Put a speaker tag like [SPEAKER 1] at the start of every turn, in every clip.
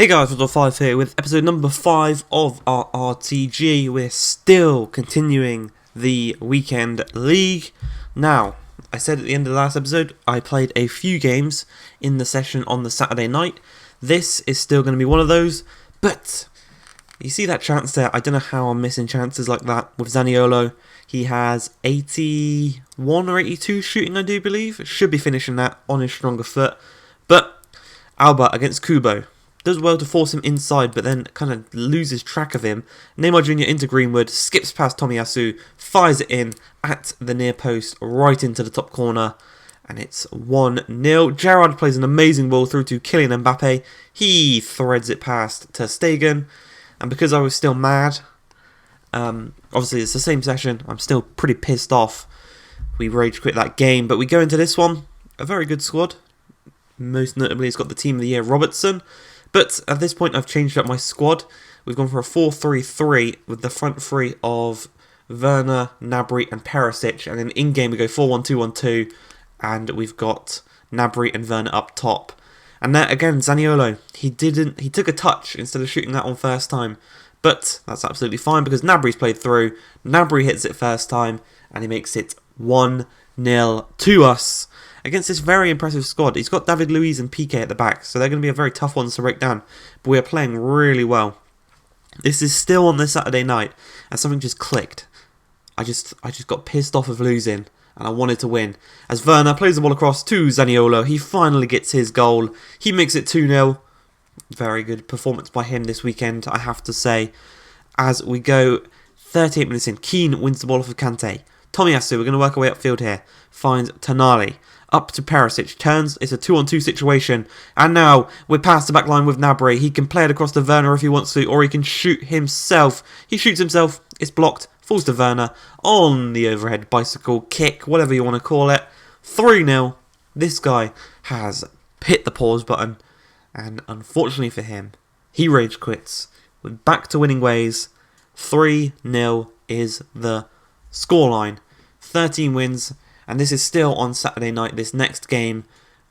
[SPEAKER 1] Hey guys, favour here with episode number 5 of our RTG. We're still continuing the weekend league. Now, I said at the end of the last episode, I played a few games in the session on the Saturday night. This is still going to be one of those, but you see that chance there? I don't know how I'm missing chances like that with Zaniolo. He has 81 or 82 shooting, I do believe. Should be finishing that on his stronger foot. But Alba against Kubo. Does well to force him inside, but then kind of loses track of him. Neymar Jr. into Greenwood, skips past Tomiyasu, fires it in at the near post, right into the top corner, and it's 1-0. Gerrard plays an amazing ball through to Kylian Mbappe. He threads it past Ter Stegen, and because I was still mad, obviously it's the same session, I'm still pretty pissed off. We rage quit that game, but we go into this one, a very good squad. Most notably, it's got the Team of the Year Robertson. But at this point, I've changed up my squad. We've gone for a 4-3-3 with the front three of Werner, Gnabry and Perisic. And then in-game, we go 4-1-2-1-2. And we've got Gnabry and Werner up top. And there, again, Zaniolo, he took a touch instead of shooting that on first time. But that's absolutely fine because Gnabry's played through. Gnabry hits it first time. And he makes it 1-0 to us. Against this very impressive squad. He's got David Luiz and Piqué at the back, so they're going to be a very tough ones to break down. But we are playing really well. This is still on this Saturday night, and something just clicked. I just got pissed off of losing, and I wanted to win. As Werner plays the ball across to Zaniolo, he finally gets his goal. He makes it 2-0. Very good performance by him this weekend, I have to say. As we go 38 minutes in, Keane wins the ball off of Kante. Tomiyasu, we're going to work our way upfield here, finds Tonali. Up to Perisic, turns, it's a 2-on-2 situation, and now we're past the back line with Gnabry. He can play it across to Werner if he wants to, or he can shoot himself. He shoots himself, it's blocked, falls to Werner on the overhead bicycle kick, whatever you want to call it. 3-0. This guy has hit the pause button, and unfortunately for him, he rage quits. We're back to winning ways. 3-0 is the scoreline. 13 wins. And this is still on Saturday night. This next game,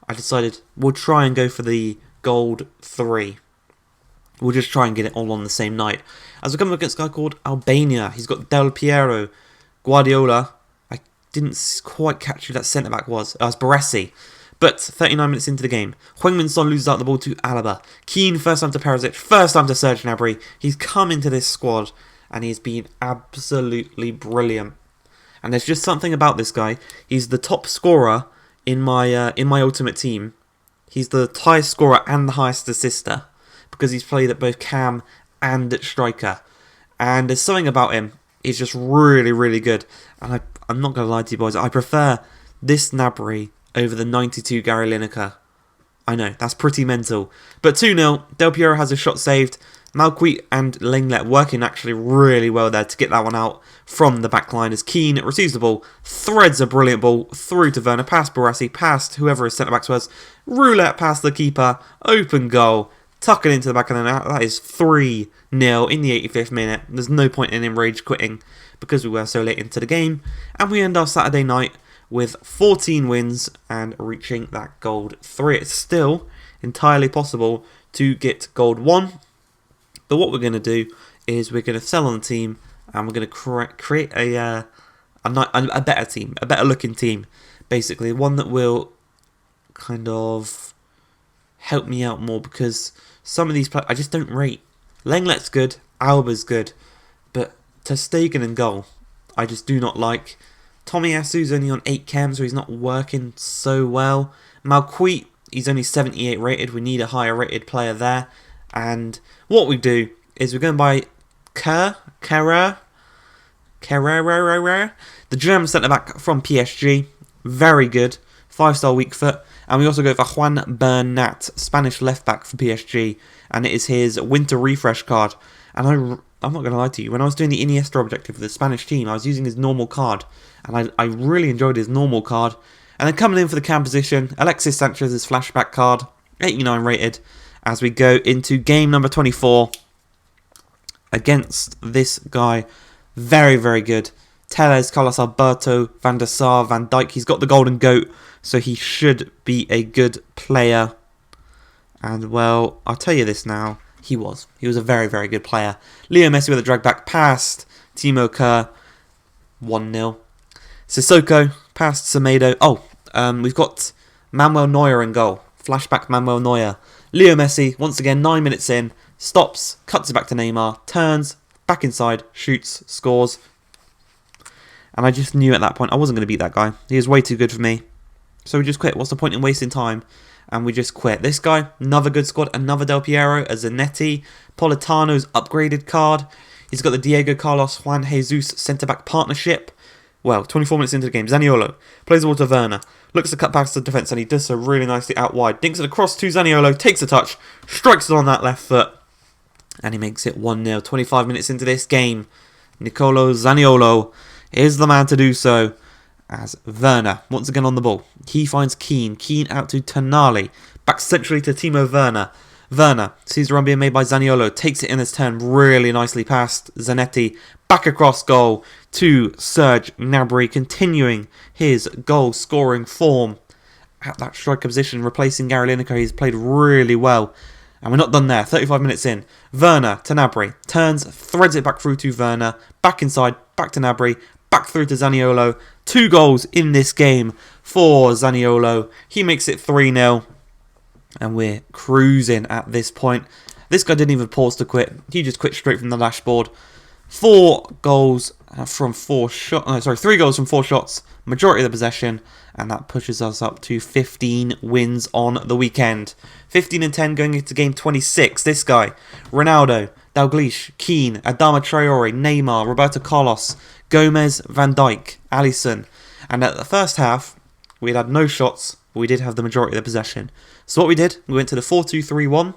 [SPEAKER 1] I decided we'll try and go for the gold 3. We'll just try and get it all on the same night. As we come up against a guy called Albania. He's got Del Piero, Guardiola. I didn't quite catch who that centre-back was. It was Baresi. But 39 minutes into the game, Heung-min Son loses out the ball to Alaba. Keane, first time to Perisic, first time to Serge Gnabry. He's come into this squad and he's been absolutely brilliant. And there's just something about this guy. He's the top scorer in my ultimate team. He's the highest scorer and the highest assister because he's played at both cam and at striker. And there's something about him. He's just really, really good. And I'm not going to lie to you boys. I prefer this Gnabry over the 92 Gary Lineker. I know, that's pretty mental. But 2-0. Del Piero has a shot saved. Malcuit and Lenglet working actually really well there to get that one out from the back line as Keane receives the ball, threads a brilliant ball through to Werner, past Baresi, past whoever his centre-backs was, roulette past the keeper, open goal, tuck it into the back of the net. That is 3-0 in the 85th minute. There's no point in him rage quitting because we were so late into the game. And we end our Saturday night with 14 wins and reaching that gold 3. It's still entirely possible to get gold 1. But what we're going to do is we're going to sell on the team and we're going to create a better team, a better looking team, basically. One that will kind of help me out more because some of these players I just don't rate. Lenglet's good, Alba's good, but Ter Stegen and goal, I just do not like. Tomiyasu's only on 8 cams, so he's not working so well. Malcuit, he's only 78 rated. We need a higher rated player there. And what we do is we're going to buy Kerrer, the German centre-back from PSG. Very good. 5-star weak foot. And we also go for Juan Bernat, Spanish left-back for PSG. And it is his winter refresh card. And I'm not going to lie to you. When I was doing the Iniesta objective for the Spanish team, I was using his normal card. And I really enjoyed his normal card. And then coming in for the cam position, Alexis Sanchez's flashback card, 89 rated. As we go into game number 24 against this guy. Very, very good. Telles, Carlos Alberto, Van der Sar, Van Dijk. He's got the golden goat, so he should be a good player. And, well, I'll tell you this now. He was. He was a very, very good player. Leo Messi with a drag back past Timo Kerr. 1-0. Sissoko past Semedo. Oh, we've got Manuel Neuer in goal. Flashback Manuel Neuer. Leo Messi, once again, 9 minutes in. Stops, cuts it back to Neymar. Turns, back inside, shoots, scores. And I just knew at that point I wasn't going to beat that guy. He was way too good for me. So we just quit. What's the point in wasting time? And we just quit. This guy, another good squad. Another Del Piero, a Zanetti. Politano's upgraded card. He's got the Diego Carlos Juan Jesus centre-back partnership. Well, 24 minutes into the game, Zaniolo plays the ball to Werner. Looks to cut past the defence and he does so really nicely out wide. Dinks it across to Zaniolo, takes a touch, strikes it on that left foot. And he makes it 1-0. 25 minutes into this game, Nicolo Zaniolo is the man to do so. As Werner, once again on the ball. He finds Keane. Keane out to Tonali. Back centrally to Timo Werner. Werner sees the run being made by Zaniolo. Takes it in his turn really nicely past Zanetti. Back across goal to Serge Gnabry. Continuing his goal scoring form at that striker position. Replacing Gary Lineker. He's played really well. And we're not done there. 35 minutes in. Werner to Gnabry. Turns, threads it back through to Werner. Back inside. Back to Gnabry. Back through to Zaniolo. 2 goals in this game for Zaniolo. He makes it 3-0. And we're cruising at this point. This guy didn't even pause to quit. He just quit straight from the dashboard. 3 goals from 4 shots. Majority of the possession. And that pushes us up to 15 wins on the weekend. 15-10 going into game 26. This guy, Ronaldo, Dalglish, Keane, Adama Traore, Neymar, Roberto Carlos, Gomez, Van Dijk, Alisson. And at the first half, we had no shots, but we did have the majority of the possession. So what we did, we went to the 4-2-3-1.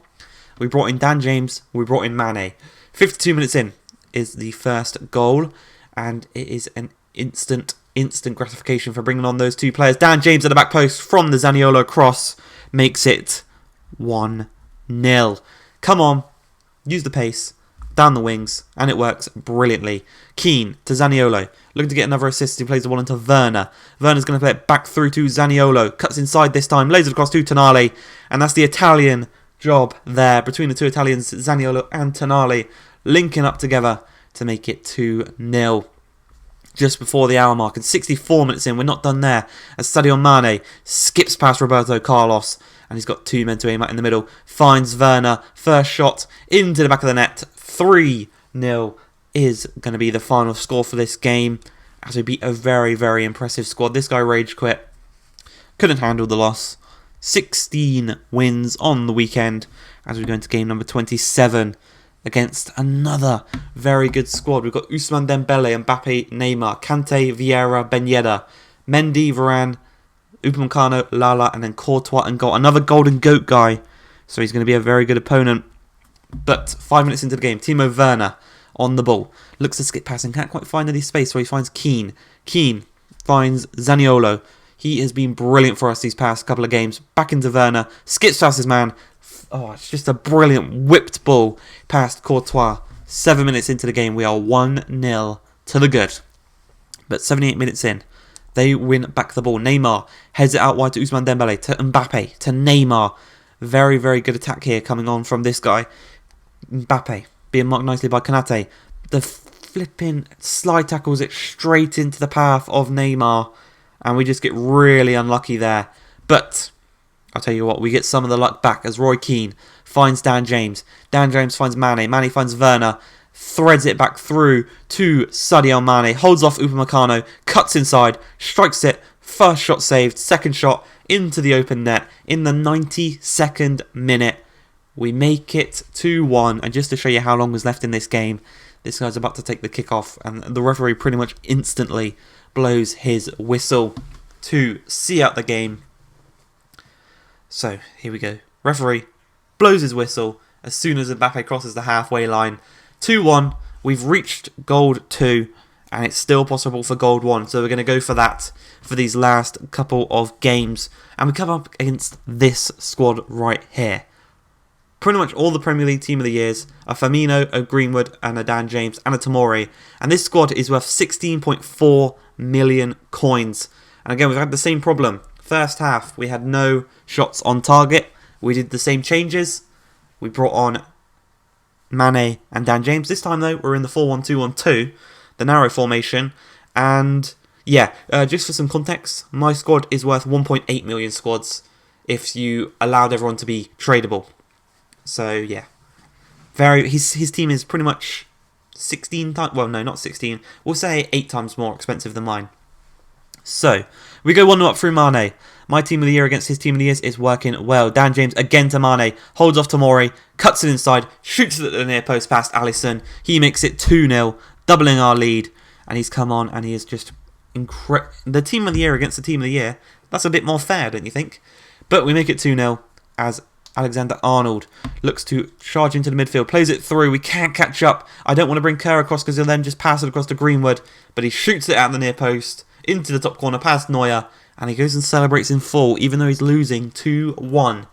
[SPEAKER 1] We brought in Dan James, we brought in Mane. 52 minutes in is the first goal, and it is an instant gratification for bringing on those 2 players. Dan James at the back post from the Zaniolo cross makes it 1-0. Come on, use the pace. Down the wings, and it works brilliantly. Keane to Zaniolo, looking to get another assist. He plays the ball into Werner. Werner's going to play it back through to Zaniolo. Cuts inside this time, lays it across to Tonali, and that's the Italian job there between the 2 Italians, Zaniolo and Tonali, linking up together to make it 2-0. Just before the hour mark, and 64 minutes in, we're not done there, as Sadio Mane skips past Roberto Carlos, and he's got 2 men to aim at in the middle. Finds Werner, first shot into the back of the net. 3-0 is going to be the final score for this game, as we beat a very, very impressive squad. This guy rage quit. Couldn't handle the loss. 16 wins on the weekend, as we go into game number 27 against another very good squad. We've got Ousmane Dembele, Mbappe, Neymar, Kante, Vieira, Ben Yedder, Mendy, Varane, Upamecano, Lala, and then Courtois and goal. Another golden goat guy, so he's going to be a very good opponent. But 5 minutes into the game, Timo Werner on the ball. Looks to skip passing, can't quite find any space, so he finds Keane. Keane finds Zaniolo. He has been brilliant for us these past couple of games. Back into Werner, skips past his man. Oh, it's just a brilliant whipped ball past Courtois. 7 minutes into the game, we are 1-0 to the good. But 78 minutes in, they win back the ball. Neymar heads it out wide to Ousmane Dembele, to Mbappe, to Neymar. Very, very good attack here coming on from this guy. Mbappe being marked nicely by Konate. The flipping slide tackles it straight into the path of Neymar, and we just get really unlucky there. But I'll tell you what, we get some of the luck back as Roy Keane finds Dan James. Dan James finds Mane. Mane finds Werner. Threads it back through to Sadio Mane. Holds off Upamecano. Cuts inside. Strikes it. First shot saved. Second shot into the open net in the 92nd minute. We make it 2-1, and just to show you how long was left in this game, this guy's about to take the kickoff, and the referee pretty much instantly blows his whistle to see out the game. So, here we go. Referee blows his whistle as soon as Mbappe crosses the halfway line. 2-1, we've reached gold 2, and it's still possible for gold 1, so we're going to go for that for these last couple of games. And we come up against this squad right here. Pretty much all the Premier League Team of the Years, a Firmino, a Greenwood, and a Dan James, and a Tomori. And this squad is worth 16.4 million coins. And again, we've had the same problem. First half, we had no shots on target. we did the same changes. We brought on Mane and Dan James. This time though, we're in the 4-1-2-1-2, the narrow formation. And yeah, just for some context, my squad is worth 1.8 million squads if you allowed everyone to be tradable. So yeah, his team is pretty much 16 times, well no, not 16, we'll say 8 times more expensive than mine. So, we go 1-0 up through Mane. My team of the year against his team of the year is working well. Dan James again to Mane, holds off to Mori, cuts it inside, shoots it at the near post past Alisson. He makes it 2-0, doubling our lead. And he's come on and he is just incredible. The team of the year against the team of the year, that's a bit more fair, don't you think? But we make it 2-0 as Alexander-Arnold looks to charge into the midfield, plays it through, we can't catch up. I don't want to bring Kerr across because he'll then just pass it across to Greenwood, but he shoots it out the near post, into the top corner, past Neuer, and he goes and celebrates in full, even though he's losing 2-1.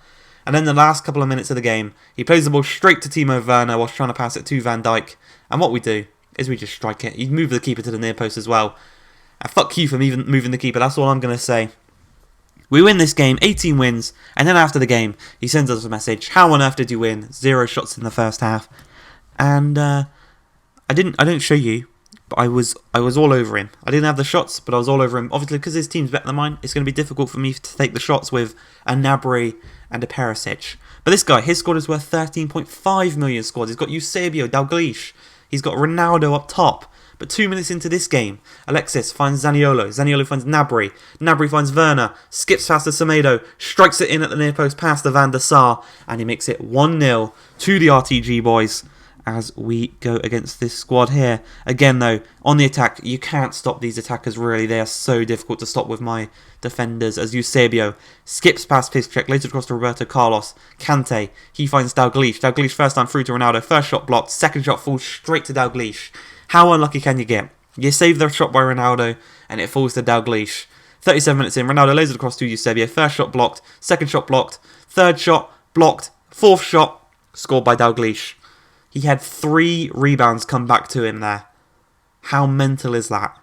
[SPEAKER 1] And then the last couple of minutes of the game, he plays the ball straight to Timo Werner whilst trying to pass it to Van Dijk, and what we do is we just strike it. You move the keeper to the near post as well. And fuck you for even moving the keeper, that's all I'm going to say. We win this game, 18 wins, and then after the game, he sends us a message. How on earth did you win? 0 shots in the first half. And I didn't show you, but I was all over him. I didn't have the shots, but I was all over him. Obviously, because his team's better than mine, it's going to be difficult for me to take the shots with a Gnabry and a Perisic. But this guy, his squad is worth 13.5 million squads. He's got Eusebio, Dalglish. He's got Ronaldo up top. But 2 minutes into this game, Alexis finds Zaniolo. Zaniolo finds Gnabry. Gnabry finds Werner. Skips past the Semedo. Strikes it in at the near post past the Van der Sar. And he makes it 1-0 to the RTG boys as we go against this squad here. Again though, on the attack, you can't stop these attackers really. They are so difficult to stop with my defenders as Eusebio skips past Piszczek, later across to Roberto Carlos. Kante, he finds Dalglish. Dalglish first time through to Ronaldo. First shot blocked. Second shot falls straight to Dalglish. How unlucky can you get? You save the shot by Ronaldo and it falls to Dalglish. 37 minutes in, Ronaldo lays it across to Eusebio. First shot blocked, second shot blocked, third shot blocked, fourth shot scored by Dalglish. He had 3 rebounds come back to him there. How mental is that?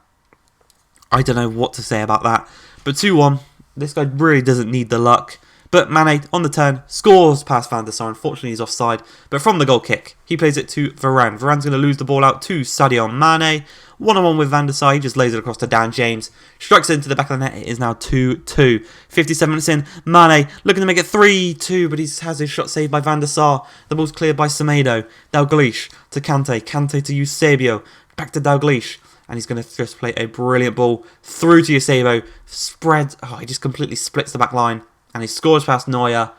[SPEAKER 1] I don't know what to say about that. But 2-1, this guy really doesn't need the luck. But Mane, on the turn, scores past Van der Sar. Unfortunately, he's offside. But from the goal kick, he plays it to Varane. Varane's going to lose the ball out to Sadio Mane. 1-on-1 with Van der Sar. He just lays it across to Dan James. Strikes it into the back of the net. It is now 2-2. 57 minutes in, Mane looking to make it 3-2. But he has his shot saved by Van der Sar. The ball's cleared by Semedo. Dalglish to Kante. Kante to Eusebio. Back to Dalglish. And he's going to just play a brilliant ball through to Eusebio. Spreads. Oh, he just completely splits the back line. And he scores past Neuer.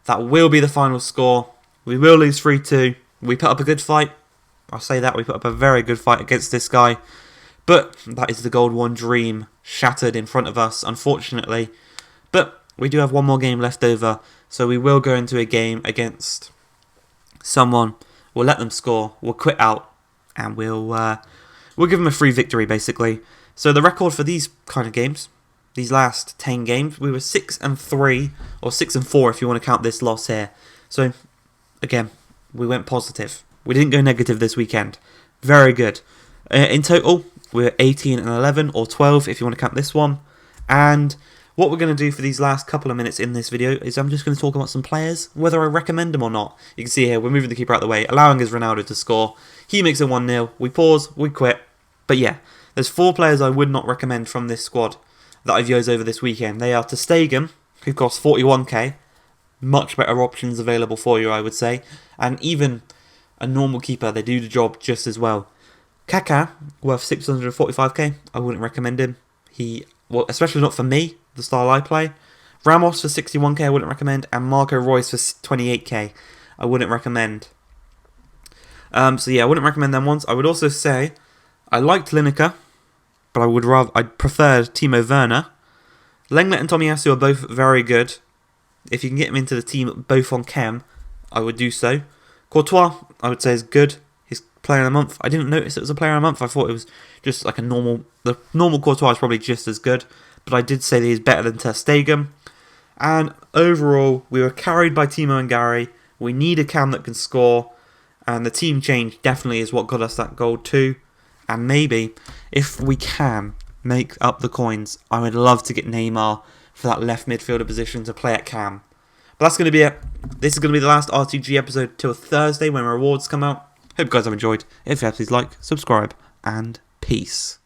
[SPEAKER 1] That will be the final score. We will lose 3-2. We put up a good fight. I'll say that. We put up a very good fight against this guy. But that is the Gold 1 dream shattered in front of us, unfortunately. But we do have one more game left over. So we will go into a game against someone. We'll let them score. We'll quit out. And we'll give them a free victory, basically. So the record for these kind of games, these last 10 games, we were 6-3, or 6-4 if you want to count this loss here. So, again, we went positive. We didn't go negative this weekend. Very good. In total, we're 18-11, or 12 if you want to count this one. And what we're going to do for these last couple of minutes in this video is I'm just going to talk about some players, whether I recommend them or not. You can see here, we're moving the keeper out of the way, allowing his Ronaldo to score. He makes it 1-0. We pause, we quit. But yeah, there's 4 players I would not recommend from this squad that I've used over this weekend. They are ter Stegen, who costs 41k. Much better options available for you, I would say. And even a normal keeper, they do the job just as well. Kaká, worth 645k. I wouldn't recommend him. Well, especially not for me, the style I play. Ramos for 61k, I wouldn't recommend. And Marco Reus for 28k, I wouldn't recommend. So yeah, I wouldn't recommend them ones. I would also say I liked Lineker, but I'd prefer Timo Werner. Lenglet and Tomiyasu are both very good. If you can get him into the team both on chem, I would do so. Courtois, I would say, is good. He's player of the month. I didn't notice it was a player of the month. I thought it was just like a normal. The normal Courtois is probably just as good, but I did say that he's better than ter Stegen. And overall, we were carried by Timo and Gary. We need a cam that can score, and the team change definitely is what got us that goal too. And maybe, if we can make up the coins, I would love to get Neymar for that left midfielder position to play at cam. But that's going to be it. This is going to be the last RTG episode till Thursday when rewards come out. Hope you guys have enjoyed. If you have, please like, subscribe, and peace.